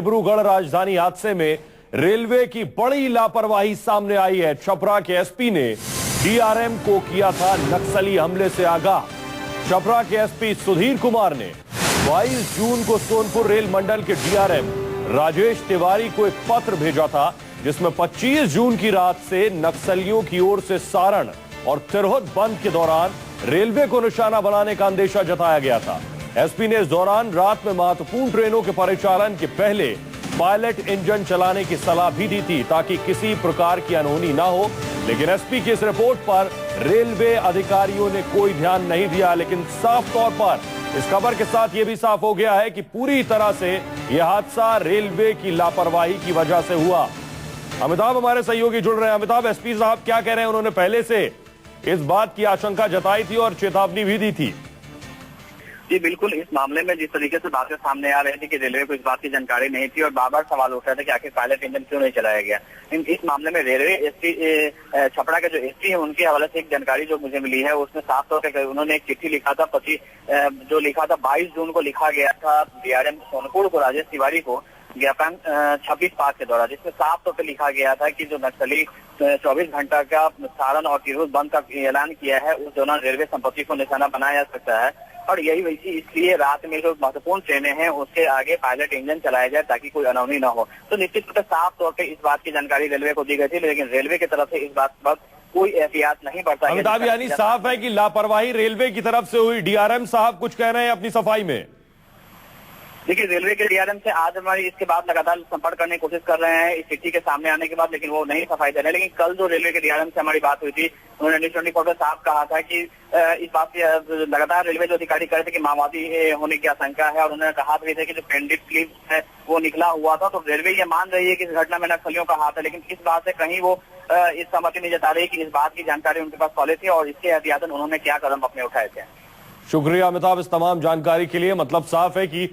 डिब्रूगढ़ राजधानी हादसे में रेलवे की बड़ी लापरवाही सामने आई है। छपरा के एसपी ने डीआरएम को किया था नक्सली हमले से आगाह। छपरा के एसपी सुधीर कुमार ने 22 जून को सोनपुर रेल मंडल के डीआरएम राजेश तिवारी को एक पत्र भेजा था, जिसमें 25 जून की रात से नक्सलियों की ओर से सारण और तिरहुत बंद के दौरान रेलवे को निशाना बनाने का अंदेशा जताया गया था। एसपी ने इस दौरान रात में महत्वपूर्ण ट्रेनों के परिचालन के पहले पायलट इंजन चलाने की सलाह भी दी थी, ताकि किसी प्रकार की अनहोनी ना हो। लेकिन एसपी की इस रिपोर्ट पर रेलवे अधिकारियों ने कोई ध्यान नहीं दिया। लेकिन साफ तौर पर इस खबर के साथ यह भी साफ हो गया है कि पूरी तरह से यह हादसा रेलवे की लापरवाही की वजह से हुआ। अमिताभ हमारे सहयोगी जुड़ रहे हैं। अमिताभ, एसपी साहब क्या कह रहे हैं? उन्होंने पहले से इस बात की आशंका जताई थी और चेतावनी भी दी थी। जी बिल्कुल, इस मामले में जिस तरीके से बातें सामने आ रही थी कि रेलवे को इस बात की जानकारी नहीं थी और बार बार सवाल उठ रहा था कि आखिर पायलट इंजन क्यों नहीं चलाया गया। इस मामले में रेलवे एसपी छपरा के जो एसपी है उनके हवाले से एक जानकारी जो मुझे मिली है, उसमें साफ तौर पर उन्होंने एक चिट्ठी लिखा था, जो लिखा था 22 जून को लिखा गया था डीआरएम सोनपुर को, राजेश तिवारी को, ज्ञापन 26/5 के दौरान, जिसमें साफ तौर पर लिखा गया था कि जो नक्सली 24 घंटा का सारण और तिरहुत बंद का ऐलान किया है, उस दौरान रेलवे संपत्ति को निशाना बनाया जा सकता है। और यही वैसी इसलिए रात में जो महत्वपूर्ण ट्रेनें हैं उसके आगे पायलट इंजन चलाया जाए ताकि कोई अनहोनी न हो। तो निश्चित रूप से साफ तौर पर इस बात की जानकारी रेलवे को दी गई थी, लेकिन रेलवे की तरफ से इस बात पर कोई एहतियात नहीं बरता। अमिताभ, यानी साफ है कि लापरवाही रेलवे की तरफ से हुई। डीआरएम साहब कुछ कह रहे हैं अपनी सफाई में। देखिए, रेलवे के डीआरएम से आज हमारी इसके बाद लगातार संपर्क करने की कोशिश कर रहे हैं इस चिट्ठी के सामने आने के बाद, लेकिन वो नहीं सफाई दे रहे। लेकिन कल जो रेलवे के डीआरएम से हमारी बात हुई थी, उन्होंने न्यूज 24 पर साफ कहा था कि इस बात की लगातार रेलवे जो अधिकारी कह रहे थे कि माओवादी होने की आशंका है, और उन्होंने कहा भी था कि जो पेंडिट स्लिप है वो निकला हुआ था। तो रेलवे ये मान रही है कि इस घटना में नक्सलियों का हाथ है, लेकिन इस बात से कहीं वो इस सहमति नहीं जता रही कि इस बात की जानकारी उनके पास पहले थी और इसके एहतियातन उन्होंने क्या कदम अपने उठाए थे। शुक्रिया अमिताभ इस तमाम जानकारी के लिए। मतलब साफ है कि